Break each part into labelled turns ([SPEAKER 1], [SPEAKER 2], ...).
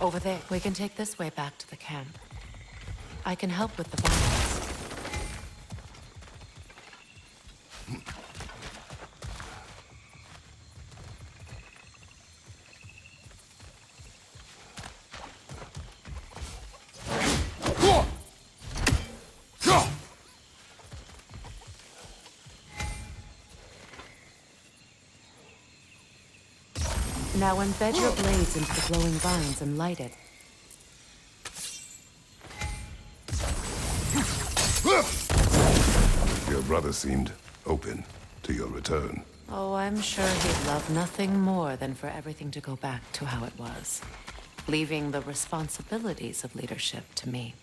[SPEAKER 1] Over there. We can take this way back to the camp. I can help with the violence. Now embed your blades into the glowing vines and light it.
[SPEAKER 2] Your brother seemed open to your return.
[SPEAKER 1] Oh, I'm sure he'd love nothing more than for everything to go back to how it was, leaving the responsibilities of leadership to me.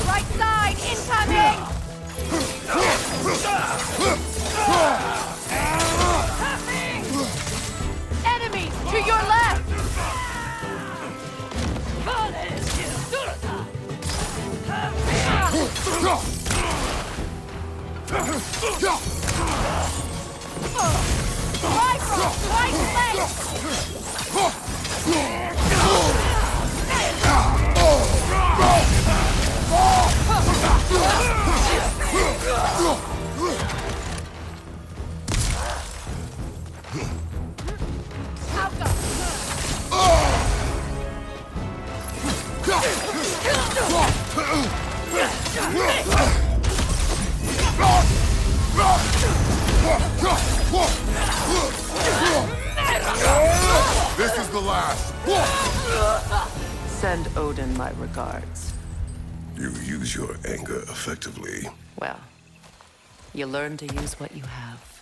[SPEAKER 3] Right side, incoming! Enemy to your left! Right leg!
[SPEAKER 2] This is the last.
[SPEAKER 1] Send Odin my regards.
[SPEAKER 2] You use your anger effectively.
[SPEAKER 1] Well, you learn to use what you have.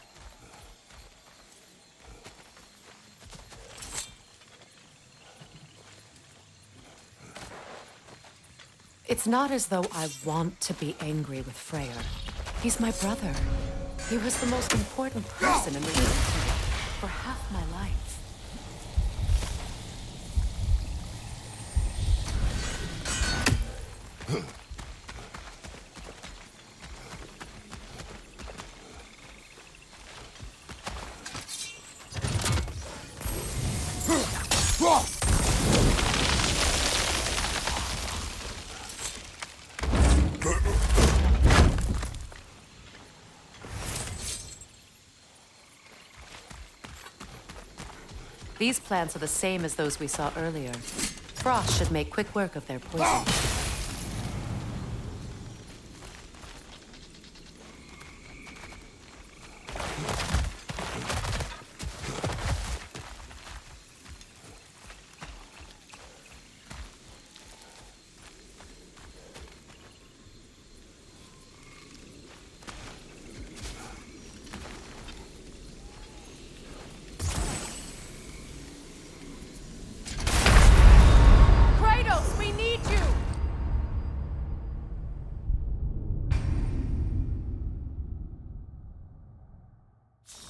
[SPEAKER 1] It's not as though I want to be angry with Freya. He's my brother. He was the most important person in the world to me for half my life. These plants are the same as those we saw earlier. Frost should make quick work of their poison.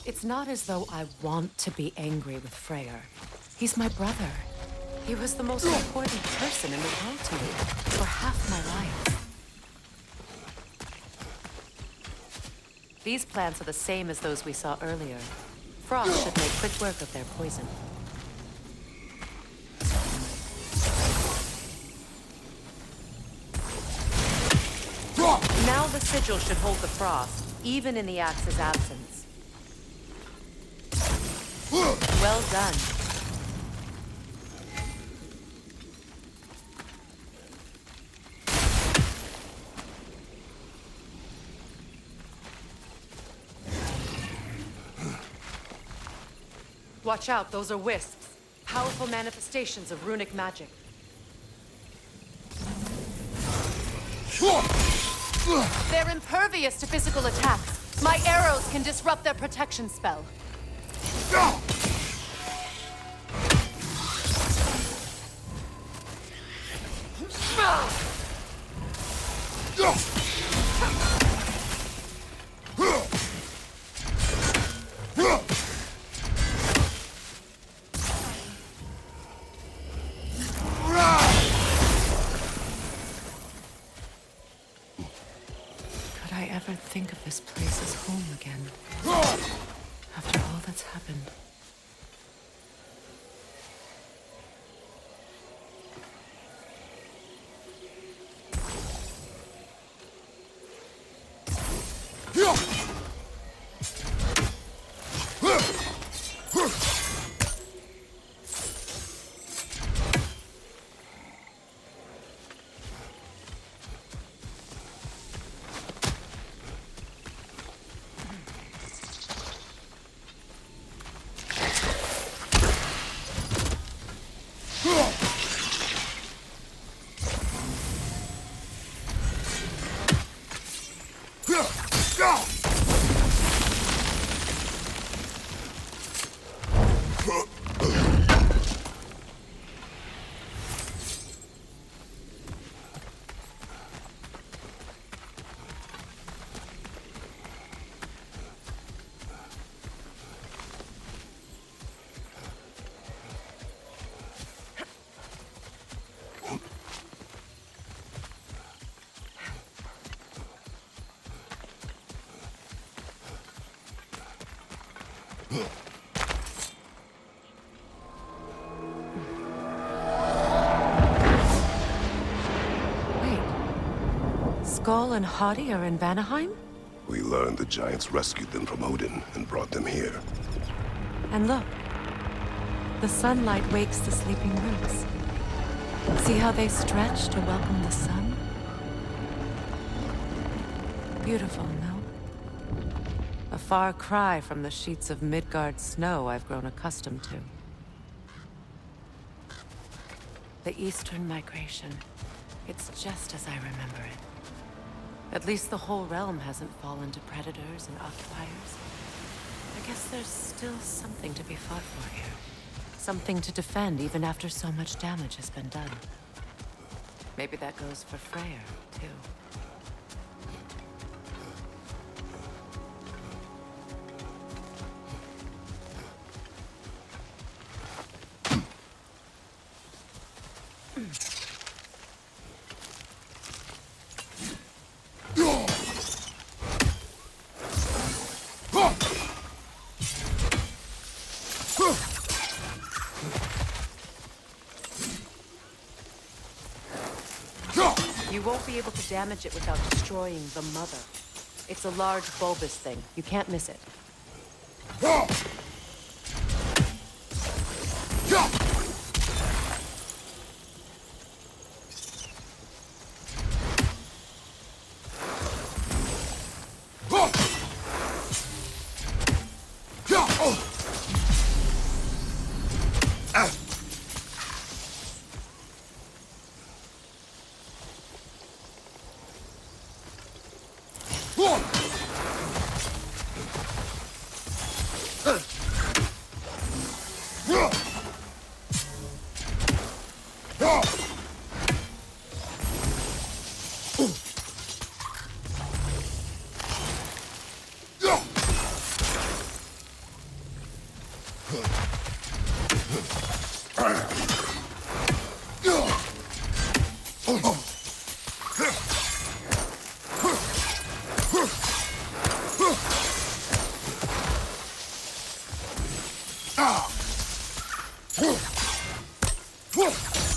[SPEAKER 1] It's not as though I want to be angry with Freya. He's my brother. He was the most important person in the world to me for half my life. These plants are the same as those we saw earlier. Frost should make quick work of their poison. Now the sigil should hold the frost, even in the axe's absence. Well done. Watch out, those are wisps. Powerful manifestations of runic magic. They're impervious to physical attacks. My arrows can disrupt their protection spell. Could I ever think of this place as home again? After all that's happened. Skull and Hadi are in Vanaheim?
[SPEAKER 2] We learned the giants rescued them from Odin and brought them here.
[SPEAKER 1] And look. The sunlight wakes the sleeping roots. See how they stretch to welcome the sun? Beautiful, no? A far cry from the sheets of Midgard snow I've grown accustomed to. The Eastern Migration. It's just as I remember it. At least the whole realm hasn't fallen to predators and occupiers. I guess there's still something to be fought for here. Something to defend even after so much damage has been done. Maybe that goes for Freya, too. You won't be able to damage it without destroying the mother. It's a large bulbous thing. You can't miss it.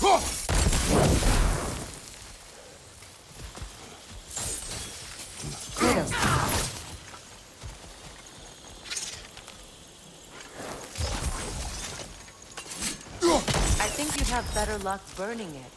[SPEAKER 1] I think you'd have better luck burning it.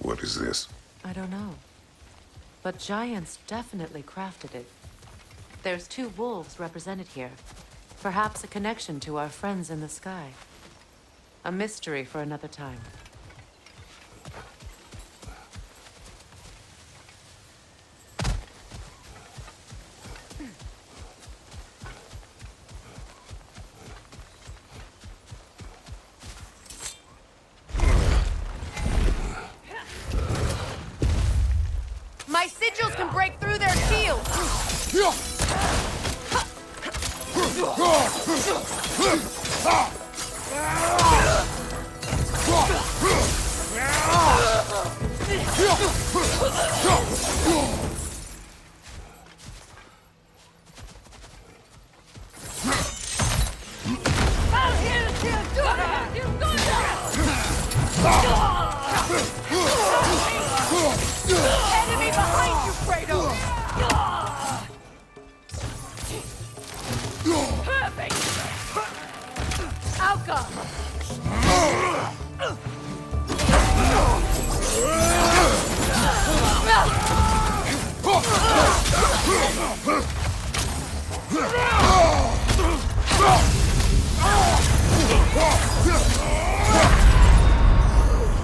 [SPEAKER 2] What is this?
[SPEAKER 1] I don't know. But giants definitely crafted it. There's 2 wolves represented here. Perhaps a connection to our friends in the sky. A mystery for another time.
[SPEAKER 3] My sigils can break through their shields! Enemy behind you, Kratos! Perfect! Alka!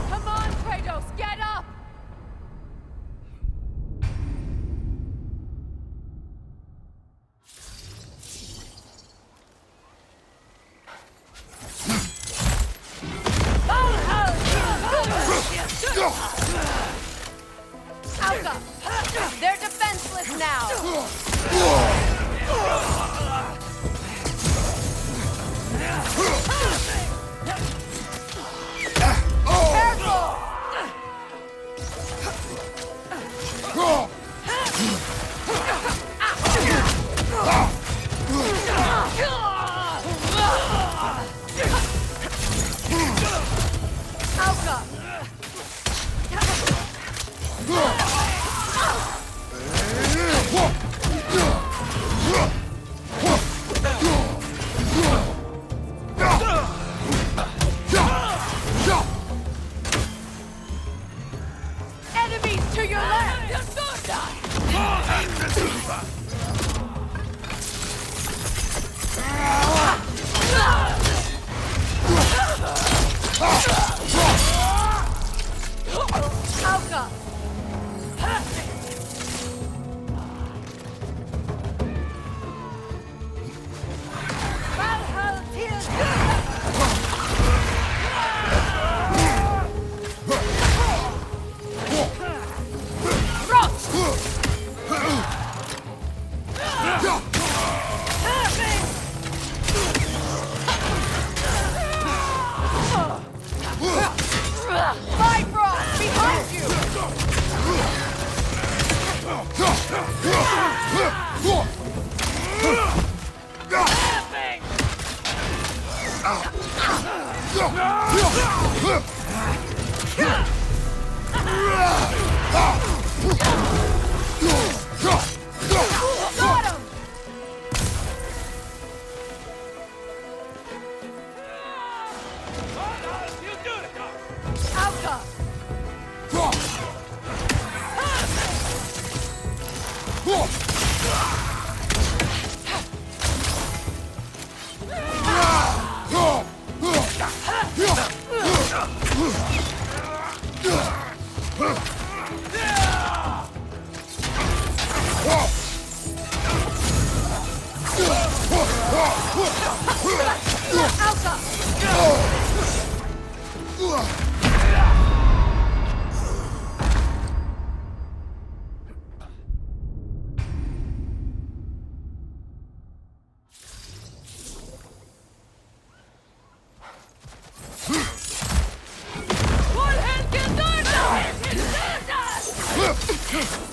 [SPEAKER 3] Come on, Kratos, get up! Alka! They're defenseless now! Careful! Alka! Enemies to your left!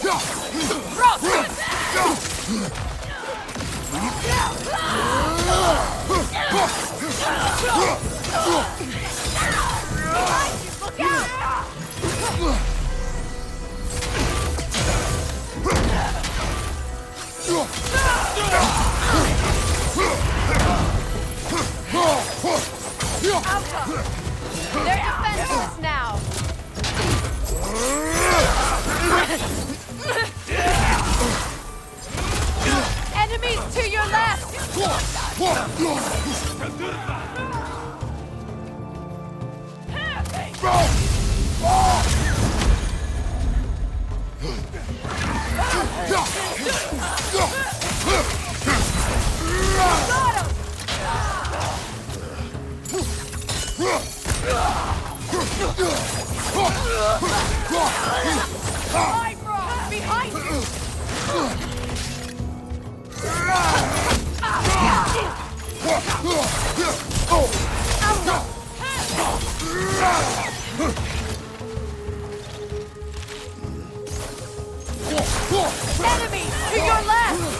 [SPEAKER 3] Look out! Alpha! They're defenseless now! Enemies to your left! Got him! Behind you! Enemy to your left!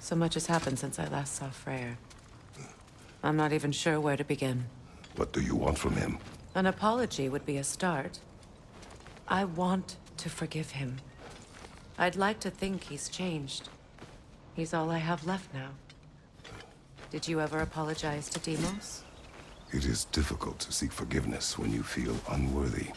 [SPEAKER 1] So much has happened since I last saw Freya. I'm not even sure where to begin.
[SPEAKER 2] What do you want from him?
[SPEAKER 1] An apology would be a start. I want to forgive him. I'd like to think he's changed. He's all I have left now. Did you ever apologize to Deimos?
[SPEAKER 2] It is difficult to seek forgiveness when you feel unworthy.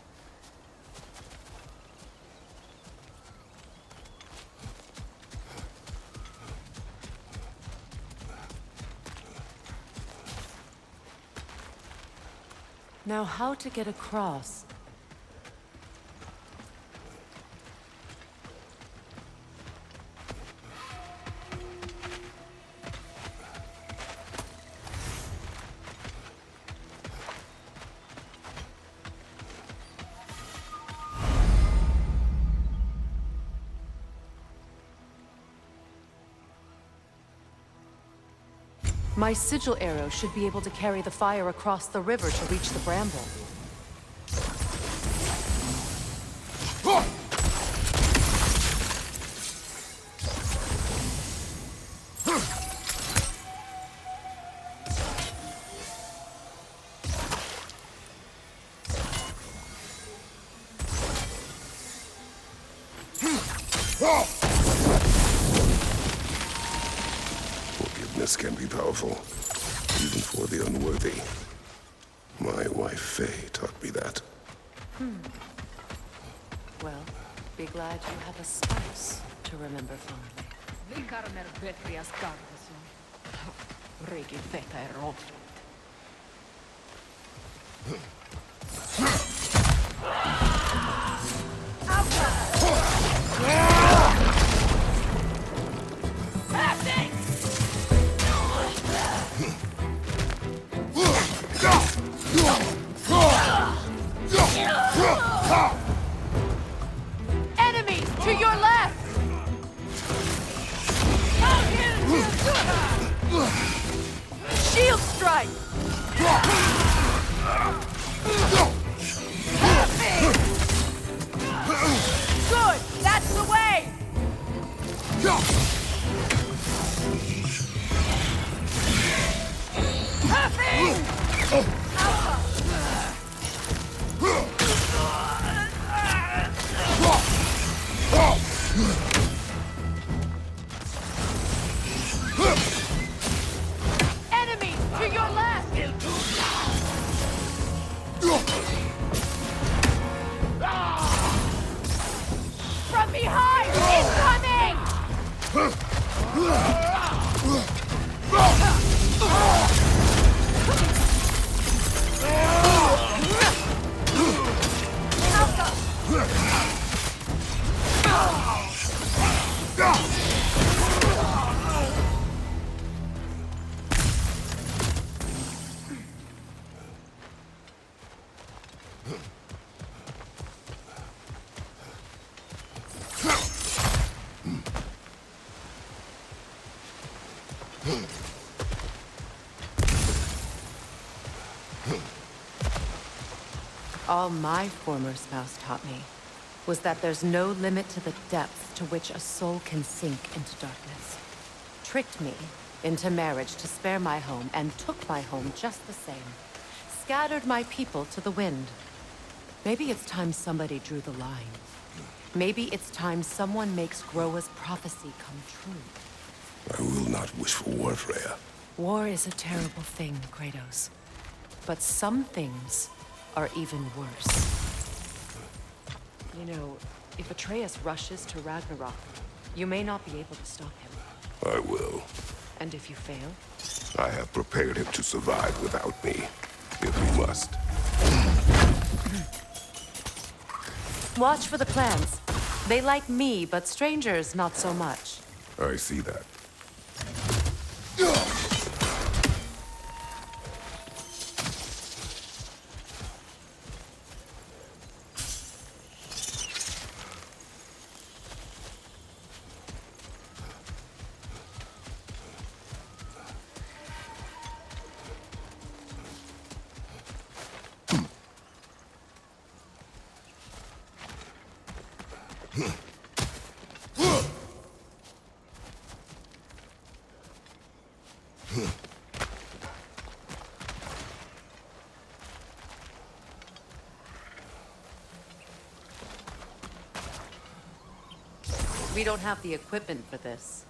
[SPEAKER 1] Now, how to get across? My sigil arrow should be able to carry the fire across the river to reach the bramble.
[SPEAKER 2] Forgiveness can be powerful, even for the unworthy. My wife Faye taught me that.
[SPEAKER 1] Well, be glad you have a spouse to remember fondly.
[SPEAKER 3] Enemies to your left! Shield strike!
[SPEAKER 1] All my former spouse taught me was that there's no limit to the depths to which a soul can sink into darkness. Tricked me into marriage to spare my home and took my home just the same. Scattered my people to the wind. Maybe it's time somebody drew the line. Maybe it's time someone makes Groa's prophecy come true.
[SPEAKER 2] I will not wish for war, Freya.
[SPEAKER 1] War is a terrible thing, Kratos. But some things are even worse. You know, if Atreus rushes to Ragnarok, you may not be able to stop him.
[SPEAKER 2] I will.
[SPEAKER 1] And if you fail?
[SPEAKER 2] I have prepared him to survive without me, if he must.
[SPEAKER 1] Watch for the clans. They like me, but strangers not so much.
[SPEAKER 2] I see that.
[SPEAKER 1] We don't have the equipment for this.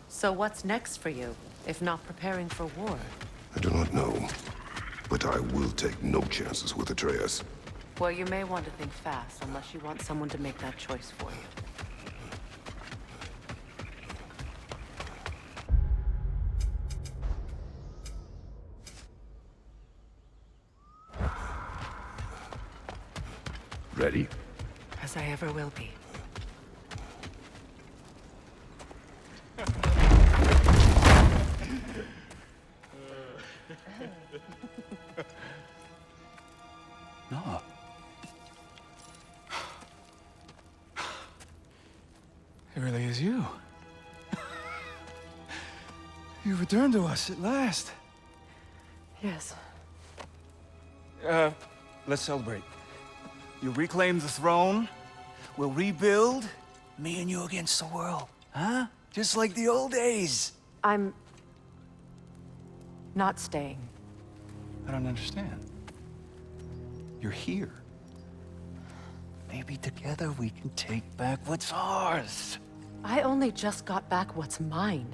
[SPEAKER 1] So what's next for you, if not preparing for war?
[SPEAKER 2] I do not know, but I will take no chances with Atreus.
[SPEAKER 1] Well, you may want to think fast, unless you want someone to make that choice for you.
[SPEAKER 2] Ready?
[SPEAKER 1] As I ever will be.
[SPEAKER 4] No. It really is you. You returned to us at last.
[SPEAKER 1] Yes.
[SPEAKER 4] Let's celebrate. You reclaim the throne, we'll rebuild, me and you against the world, huh? Just like the old days.
[SPEAKER 1] I'm... not staying.
[SPEAKER 4] I don't understand. You're here. Maybe together we can take back what's ours.
[SPEAKER 1] I only just got back what's mine.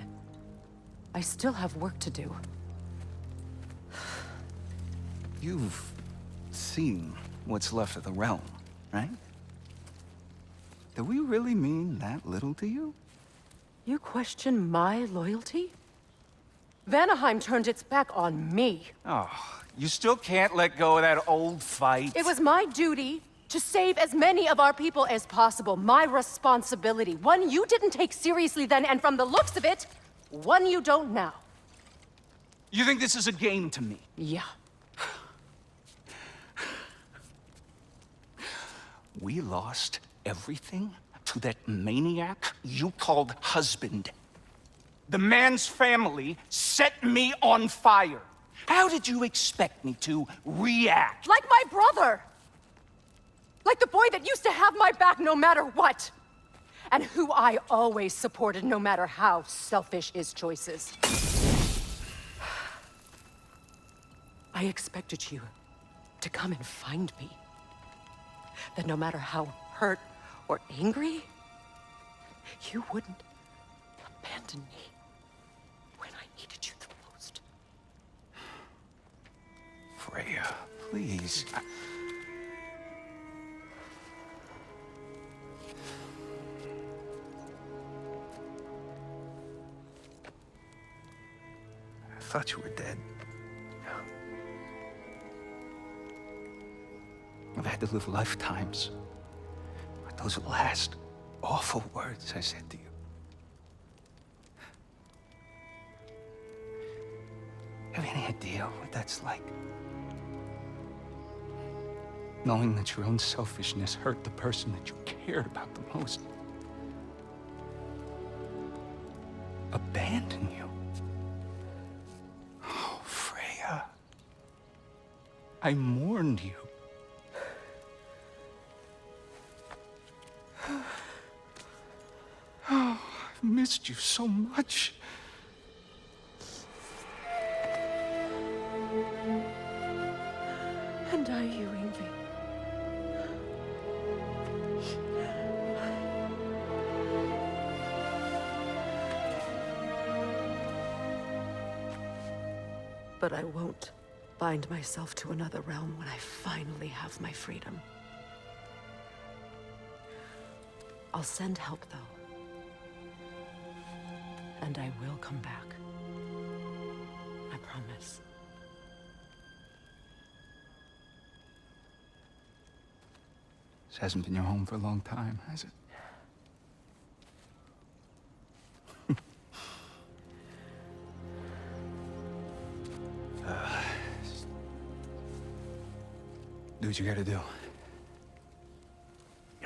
[SPEAKER 1] I still have work to do.
[SPEAKER 4] You've seen what's left of the realm, right? Do we really mean that little to you?
[SPEAKER 1] You question my loyalty? Vanaheim turned its back on me.
[SPEAKER 4] Oh, you still can't let go of that old fight?
[SPEAKER 1] It was my duty to save as many of our people as possible. My responsibility. One you didn't take seriously then, and from the looks of it, one you don't now.
[SPEAKER 4] You think this is a game to me?
[SPEAKER 1] Yeah.
[SPEAKER 4] We lost everything to that maniac you called husband. The man's family set me on fire. How did you expect me to react?
[SPEAKER 1] Like my brother! Like the boy that used to have my back no matter what! And who I always supported no matter how selfish his choices. I expected you to come and find me. That no matter how hurt or angry, you wouldn't abandon me when I needed you the most.
[SPEAKER 4] Freya, please. I thought you were dead. I've had to live lifetimes with those last awful words I said to you. Have any idea what that's like? Knowing that your own selfishness hurt the person that you cared about the most. Abandon you. Oh, Freya. I mourned you. Oh, I've missed you so much.
[SPEAKER 1] And are you, Ingvi? But I won't bind myself to another realm when I finally have my freedom. I'll send help, though. And I will come back. I promise.
[SPEAKER 4] This hasn't been your home for a long time, has it? Do what you gotta do.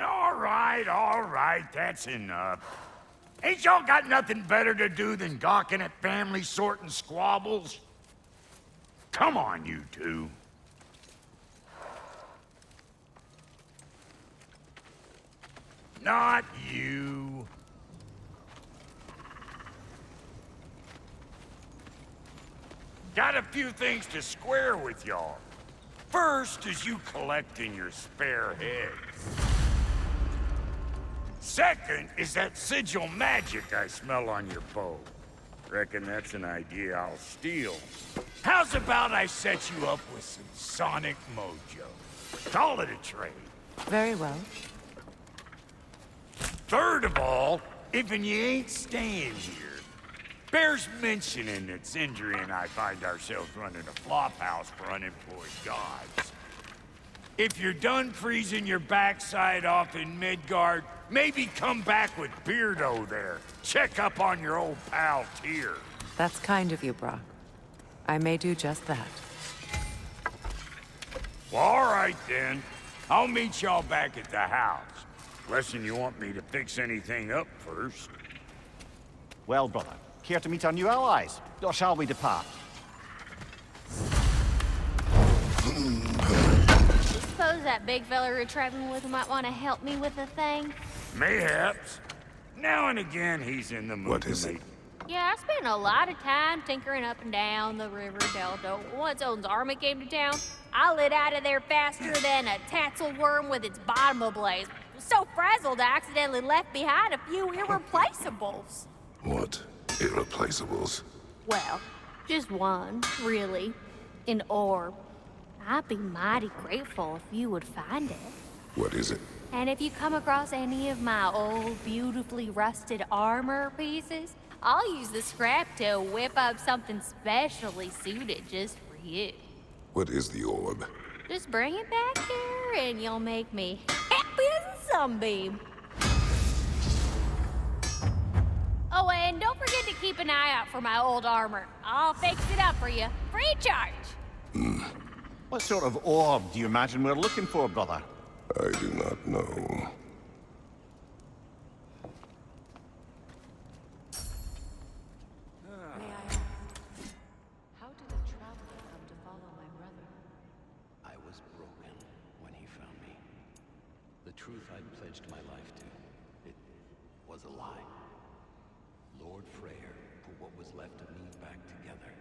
[SPEAKER 5] All right, that's enough. Ain't y'all got nothing better to do than gawking at family sorting squabbles? Come on, you two. Not you. Got a few things to square with y'all. First is you collecting your spare heads. Second is that sigil magic I smell on your bow. Reckon that's an idea I'll steal. How's about I set you up with some sonic mojo? Call it a trade.
[SPEAKER 1] Very well.
[SPEAKER 5] Third of all, if you ain't staying here, bears mentioning that Sindri and I find ourselves running a flophouse for unemployed gods. If you're done freezing your backside off in Midgard, maybe come back with Beardo there. Check up on your old pal Tyr.
[SPEAKER 1] That's kind of you, Brock. I may do just that.
[SPEAKER 5] Well, all right then. I'll meet y'all back at the house. Lesson you want me to fix anything up first.
[SPEAKER 6] Well, brother, care to meet our new allies? Or shall we depart?
[SPEAKER 7] Suppose that big fella you're traveling with might want to help me with a thing?
[SPEAKER 5] Mayhaps. Now and again, he's in the mood
[SPEAKER 2] What is
[SPEAKER 5] to
[SPEAKER 2] it?
[SPEAKER 5] make...
[SPEAKER 7] Yeah, I spent a lot of time tinkering up and down the river delta. Once Odin's army came to town, I lit out of there faster than a tassel worm with its bottom ablaze. So frazzled, I accidentally left behind a few irreplaceables.
[SPEAKER 2] What? Irreplaceables?
[SPEAKER 7] Well, just one, really. An orb. I'd be mighty grateful if you would find it.
[SPEAKER 2] What is it?
[SPEAKER 7] And if you come across any of my old, beautifully rusted armor pieces, I'll use the scrap to whip up something specially suited just for you.
[SPEAKER 2] What is the orb?
[SPEAKER 7] Just bring it back here and you'll make me happy as a sunbeam. Oh, and don't forget to keep an eye out for my old armor. I'll fix it up for you, free of charge.
[SPEAKER 6] What sort of orb do you imagine we're looking for, brother?
[SPEAKER 2] I do not know.
[SPEAKER 1] May I ask, how did a traveler come to follow my brother?
[SPEAKER 8] I was broken when he found me. The truth I'd pledged my life to, it was a lie. Lord Freyr put what was left of me back together.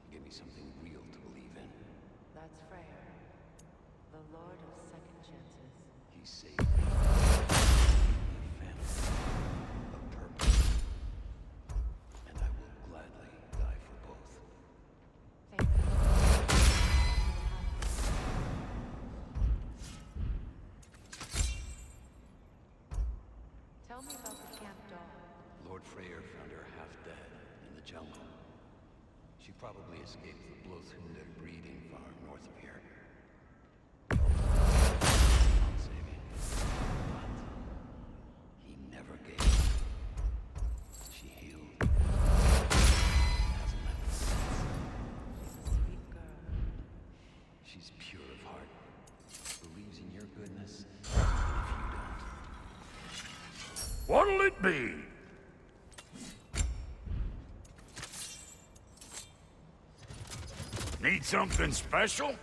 [SPEAKER 8] He gave me something real to believe in.
[SPEAKER 1] That's Freya, the Lord of Second Chances.
[SPEAKER 8] He saved me. A family. A purpose. And I will gladly die for both.
[SPEAKER 1] Thank you. Tell me about the camp dog.
[SPEAKER 8] Lord Freyr found her half dead in the jungle. She probably escaped the Blothunde breeding farm north of here. Not saving, but he never gave up. She healed. Hasn't left me since. She's pure of heart. Believes in your goodness, even if you don't.
[SPEAKER 5] What'll it be? Need something special?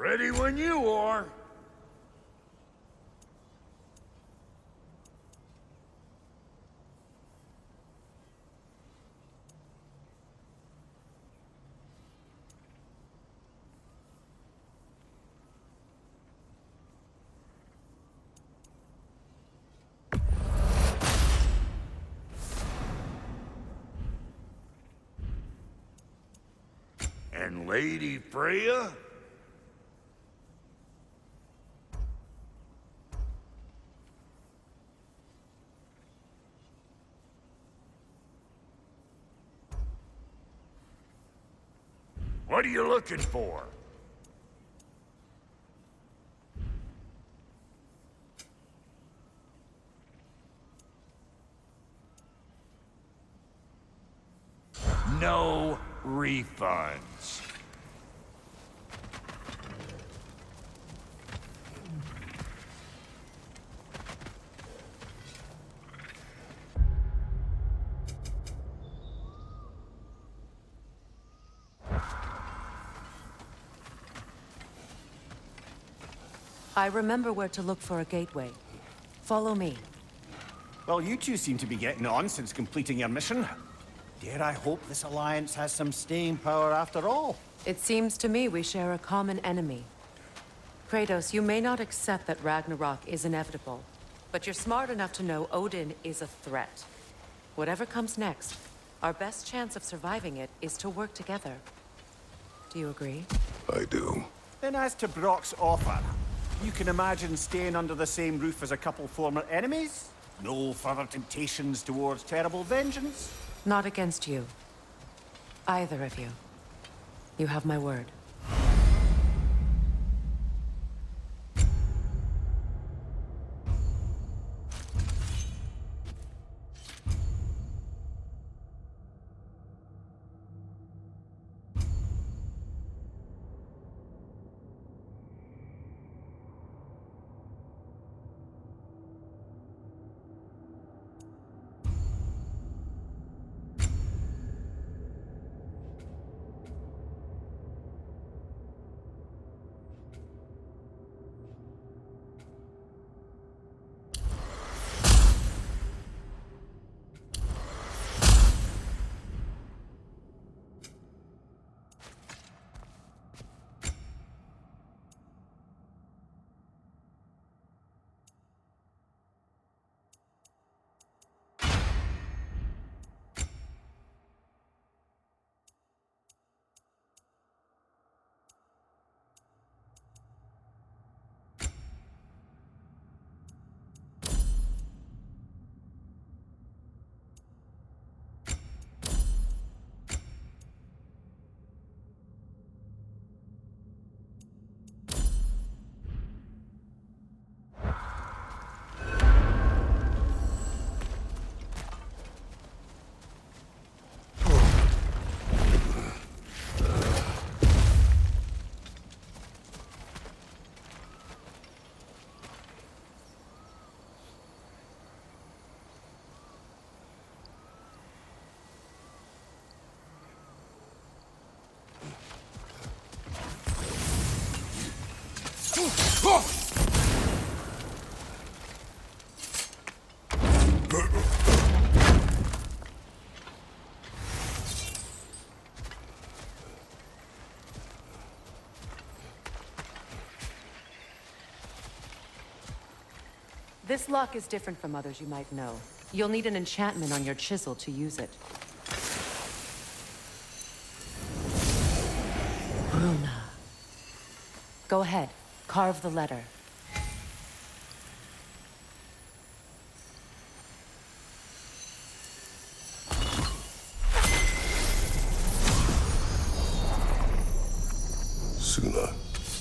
[SPEAKER 5] Ready when you are. And Lady Freya? What are you looking for? No refunds.
[SPEAKER 1] I remember where to look for a gateway. Follow me.
[SPEAKER 6] Well, you two seem to be getting on since completing your mission. Dare I hope this alliance has some staying power after all?
[SPEAKER 1] It seems to me we share a common enemy. Kratos, you may not accept that Ragnarok is inevitable, but you're smart enough to know Odin is a threat. Whatever comes next, our best chance of surviving it is to work together. Do you agree?
[SPEAKER 2] I do.
[SPEAKER 6] Then as to Brock's offer, you can imagine staying under the same roof as a couple former enemies? No further temptations towards terrible vengeance?
[SPEAKER 1] Not against you. Either of you. You have my word. This lock is different from others you might know. You'll need an enchantment on your chisel to use it. Bruna. Go ahead. Carve the letter.
[SPEAKER 2] Suna.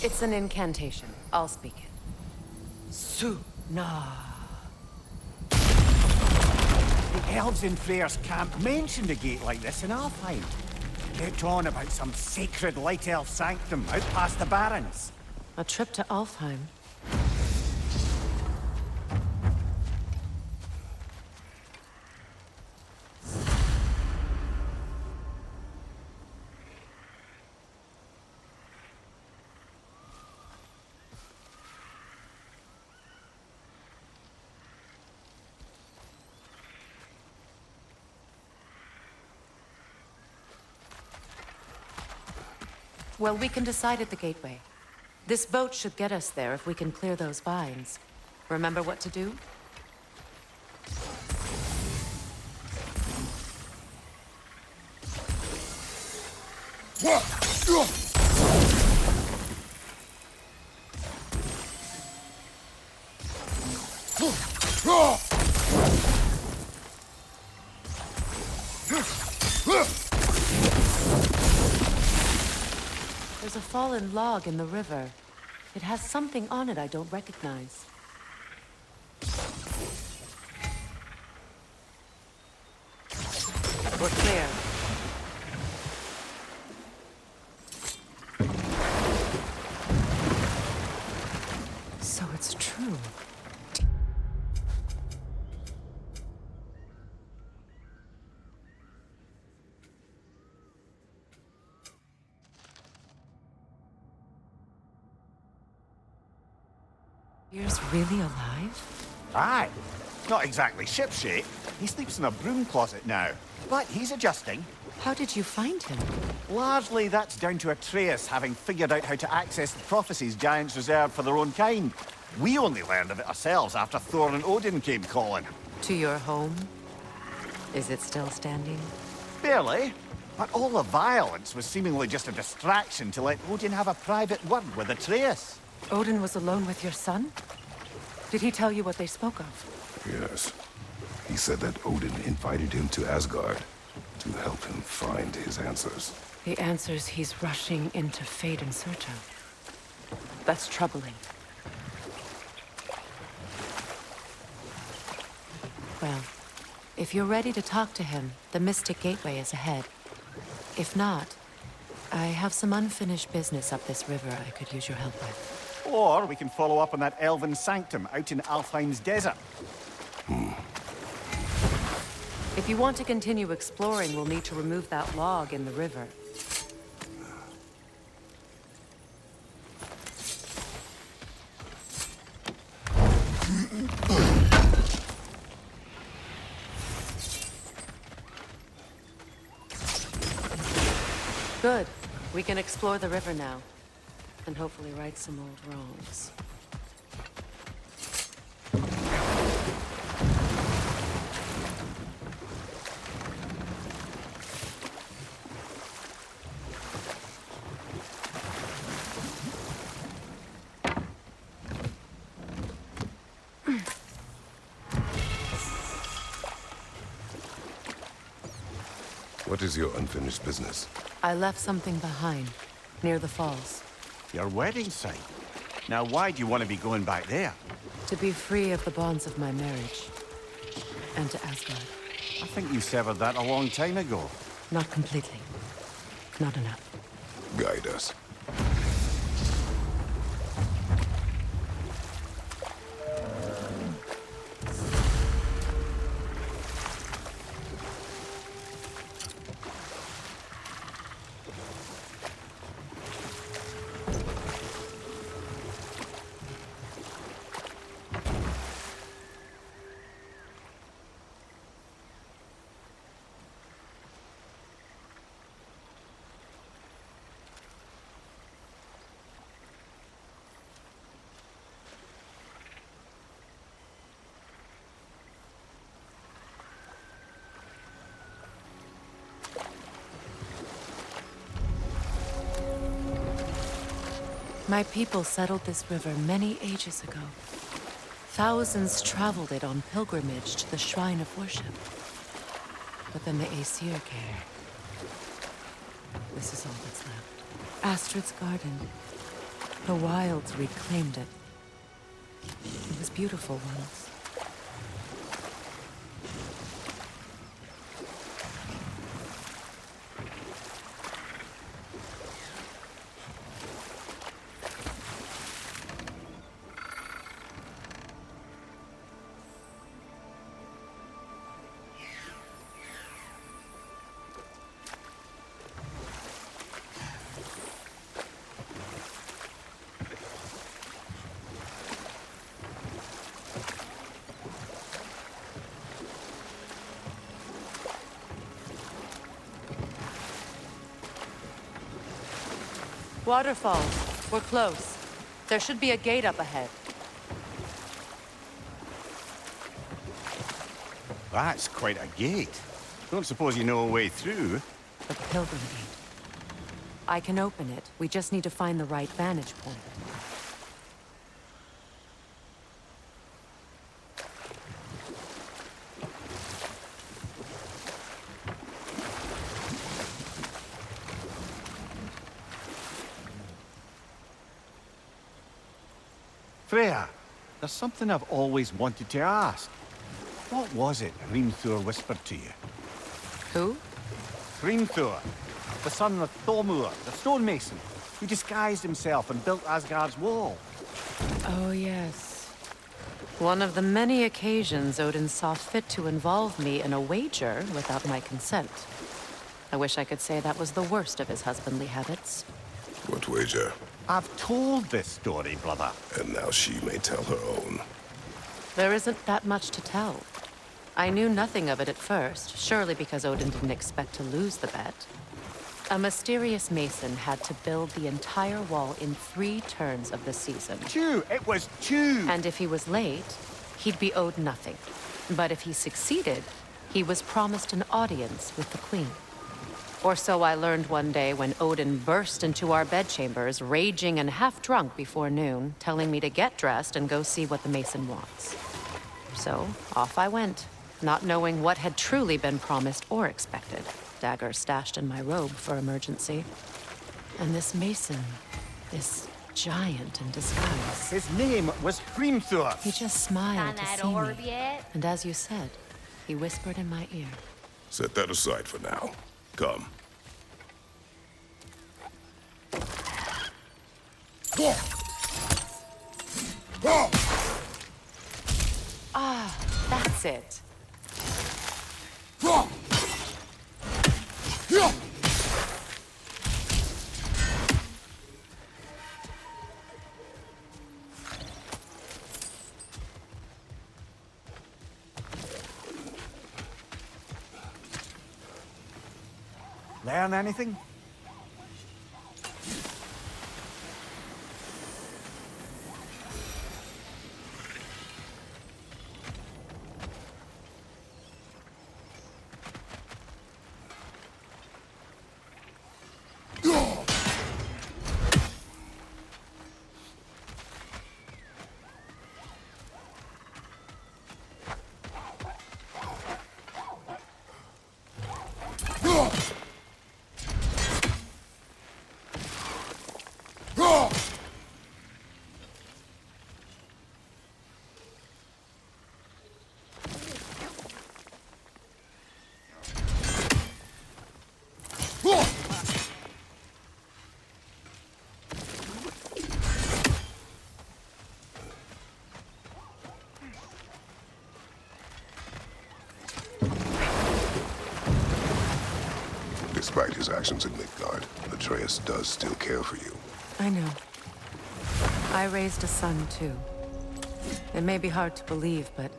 [SPEAKER 1] It's an incantation. I'll speak it. Suna.
[SPEAKER 6] The elves in Freya's camp mentioned a gate like this in Alfheim. Kept on about some sacred light elf sanctum out past the Barrens.
[SPEAKER 1] A trip to Alfheim. Well, we can decide at the gateway. This boat should get us there if we can clear those vines. Remember what to do? There's a fallen log in the river. It has something on it I don't recognize. We're clear. So it's true. Tyr's really alive?
[SPEAKER 6] Aye. Not exactly shipshape. He sleeps in a broom closet now. But he's adjusting.
[SPEAKER 1] How did you find him?
[SPEAKER 6] Largely, that's down to Atreus having figured out how to access the prophecies giants reserved for their own kind. We only learned of it ourselves after Thor and Odin came calling.
[SPEAKER 1] To your home? Is it still standing?
[SPEAKER 6] Barely. But all the violence was seemingly just a distraction to let Odin have a private word with Atreus.
[SPEAKER 1] Odin was alone with your son? Did he tell you what they spoke of?
[SPEAKER 2] Yes. He said that Odin invited him to Asgard to help him find his answers.
[SPEAKER 1] The answers he's rushing into fate in search of. That's troubling. Well, if you're ready to talk to him, the Mystic Gateway is ahead. If not, I have some unfinished business up this river I could use your help with.
[SPEAKER 6] Or we can follow up on that elven sanctum out in Alfheim's desert.
[SPEAKER 1] If you want to continue exploring, we'll need to remove that log in the river. Good. We can explore the river now. And hopefully right some old wrongs.
[SPEAKER 2] What is your unfinished business?
[SPEAKER 1] I left something behind, near the falls.
[SPEAKER 6] Your wedding site. Now, why do you want to be going back there?
[SPEAKER 1] To be free of the bonds of my marriage. And to Asgard.
[SPEAKER 6] I think you severed that a long time ago.
[SPEAKER 1] Not completely. Not enough.
[SPEAKER 2] Guide us.
[SPEAKER 1] My people settled this river many ages ago. Thousands traveled it on pilgrimage to the shrine of worship. But then the Aesir came. This is all that's left. Astrid's garden. The wilds reclaimed it. It was beautiful once. Waterfalls. We're close. There should be a gate up ahead.
[SPEAKER 6] That's quite a gate. Don't suppose you know a way through?
[SPEAKER 1] The Pilgrim Gate. I can open it. We just need to find the right vantage point.
[SPEAKER 6] Freya, there's something I've always wanted to ask. What was it Hrimthur whispered to you?
[SPEAKER 1] Who?
[SPEAKER 6] Hrimthur, the son of Thormur, the stonemason, who disguised himself and built Asgard's wall.
[SPEAKER 1] Oh, yes. One of the many occasions Odin saw fit to involve me in a wager without my consent. I wish I could say that was the worst of his husbandly habits.
[SPEAKER 2] What wager?
[SPEAKER 6] I've told this story, brother.
[SPEAKER 2] And now she may tell her own.
[SPEAKER 1] There isn't that much to tell. I knew nothing of it at first, surely because Odin didn't expect to lose the bet. A mysterious mason had to build the entire wall in 3 turns of the season.
[SPEAKER 6] It was 2!
[SPEAKER 1] And if he was late, he'd be owed nothing. But if he succeeded, he was promised an audience with the queen. Or so I learned one day when Odin burst into our bedchambers, raging and half-drunk before noon, telling me to get dressed and go see what the mason wants. So, off I went, not knowing what had truly been promised or expected. Dagger stashed in my robe for emergency. And this mason, this giant in disguise.
[SPEAKER 6] His name was Hrimthur.
[SPEAKER 1] He just smiled
[SPEAKER 7] Found
[SPEAKER 1] to
[SPEAKER 7] that
[SPEAKER 1] see
[SPEAKER 7] orb
[SPEAKER 1] me.
[SPEAKER 7] yet?
[SPEAKER 1] And as you said, he whispered in my ear.
[SPEAKER 2] Set that aside for now. Come.
[SPEAKER 1] Ah, that's it.
[SPEAKER 6] Learn anything?
[SPEAKER 2] Despite his actions in Midgard, Atreus does still care for you.
[SPEAKER 1] I know. I raised a son, too. It may be hard to believe, but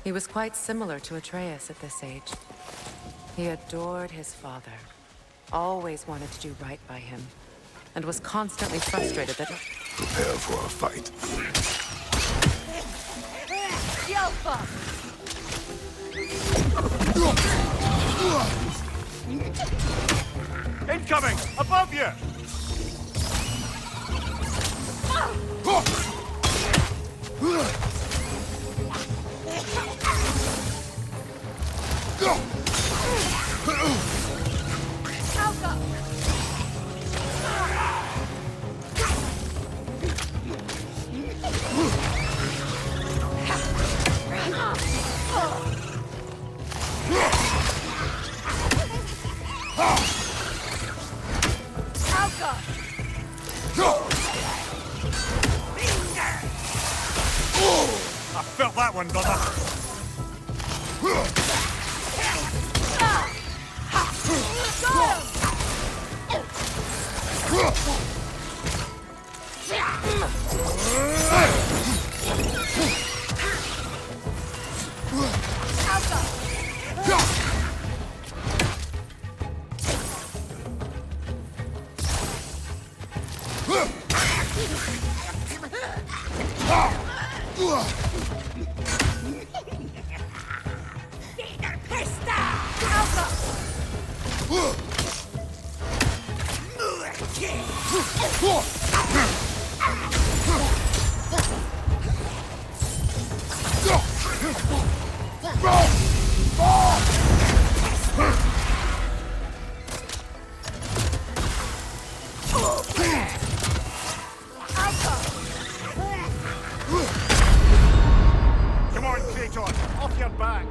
[SPEAKER 1] he was quite similar to Atreus at this age. He adored his father, always wanted to do right by him, and was constantly frustrated that...
[SPEAKER 2] Prepare for a fight.
[SPEAKER 6] Incoming! Above you!
[SPEAKER 5] I felt that one, brother. Come on, Kratos, off your back.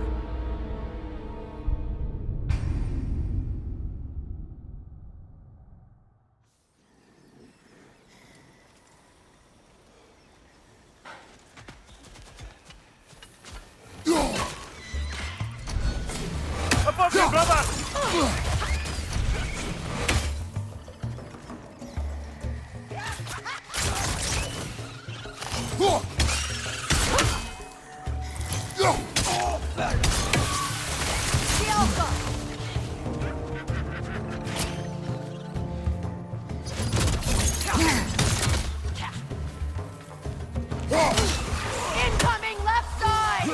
[SPEAKER 5] Above you, brother!
[SPEAKER 3] Incoming left side!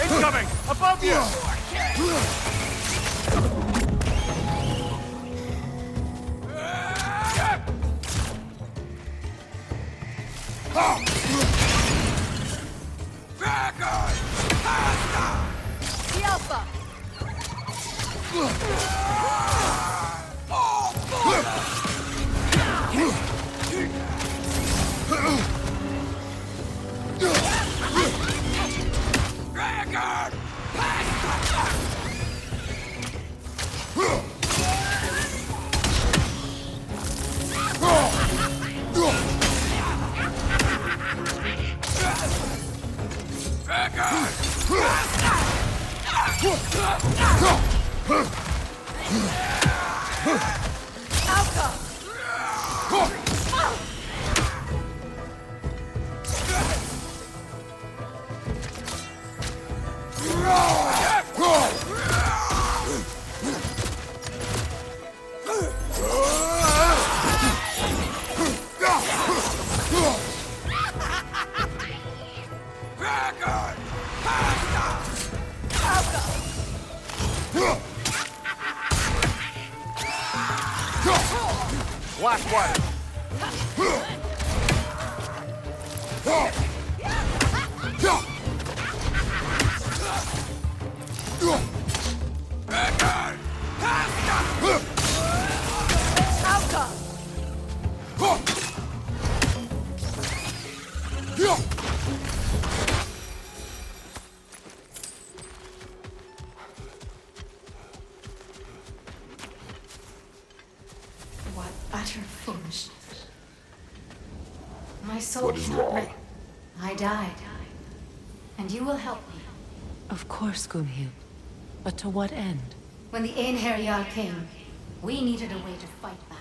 [SPEAKER 5] Incoming! Above you!
[SPEAKER 3] The Alpha!
[SPEAKER 5] Last one.
[SPEAKER 9] What utter foolishness. My soul
[SPEAKER 2] What is
[SPEAKER 9] cannot
[SPEAKER 2] wrong?
[SPEAKER 9] re- I died. And you will help me.
[SPEAKER 1] Of course, Gunhild. But to what end?
[SPEAKER 9] When the Einherjar came, we needed a way to fight back.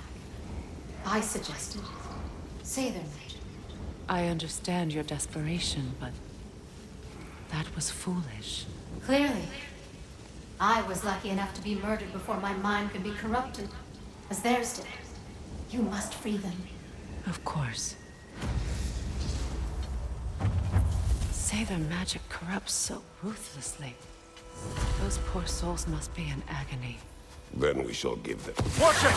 [SPEAKER 9] I suggested, say their magic.
[SPEAKER 1] I understand your desperation, but that was foolish.
[SPEAKER 9] Clearly. I was lucky enough to be murdered before my mind could be corrupted, as theirs did. You must free them.
[SPEAKER 1] Of course. Say their magic corrupts so ruthlessly. Those poor souls must be in agony.
[SPEAKER 2] Then we shall give them.
[SPEAKER 6] Watch it!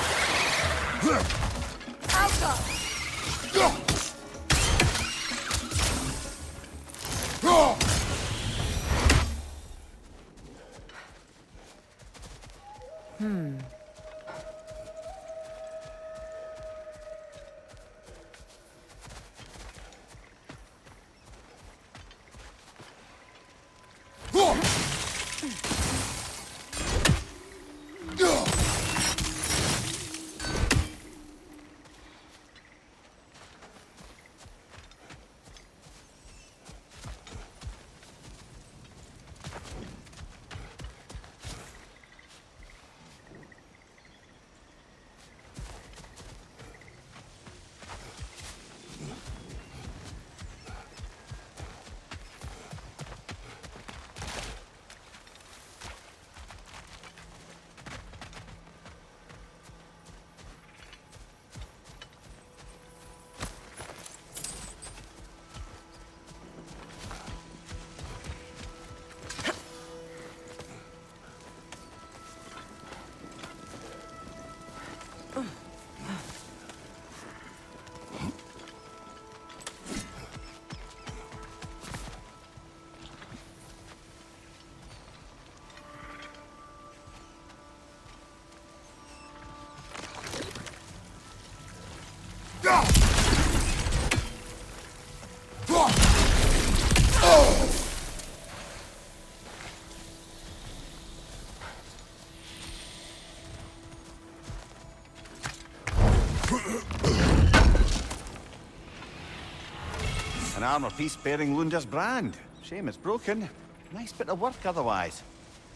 [SPEAKER 6] An armor piece bearing Lunda's brand. Shame it's broken. Nice bit of work otherwise.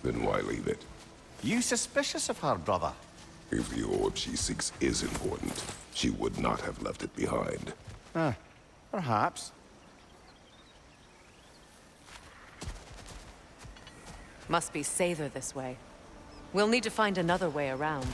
[SPEAKER 2] Then why leave it?
[SPEAKER 6] You suspicious of her, brother?
[SPEAKER 2] If the orb she seeks is important, she would not have left it behind.
[SPEAKER 6] Perhaps.
[SPEAKER 1] Must be safer this way. We'll need to find another way around.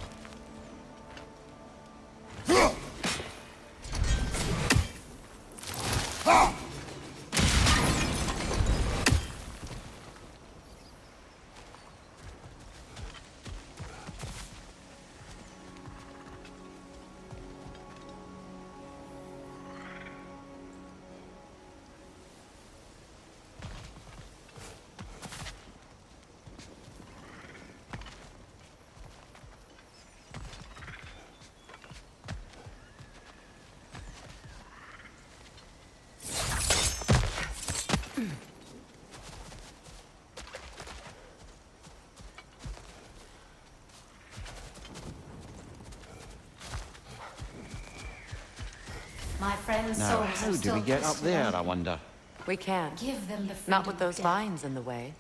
[SPEAKER 9] My friend's
[SPEAKER 8] Now,
[SPEAKER 9] souls
[SPEAKER 8] how
[SPEAKER 9] are
[SPEAKER 8] do
[SPEAKER 9] still
[SPEAKER 8] we get up there, I
[SPEAKER 9] pursuing.
[SPEAKER 8] wonder?
[SPEAKER 1] We can't.
[SPEAKER 9] Give them the
[SPEAKER 1] Not
[SPEAKER 9] freedom
[SPEAKER 1] with
[SPEAKER 9] of
[SPEAKER 1] those
[SPEAKER 9] death.
[SPEAKER 1] vines in the way.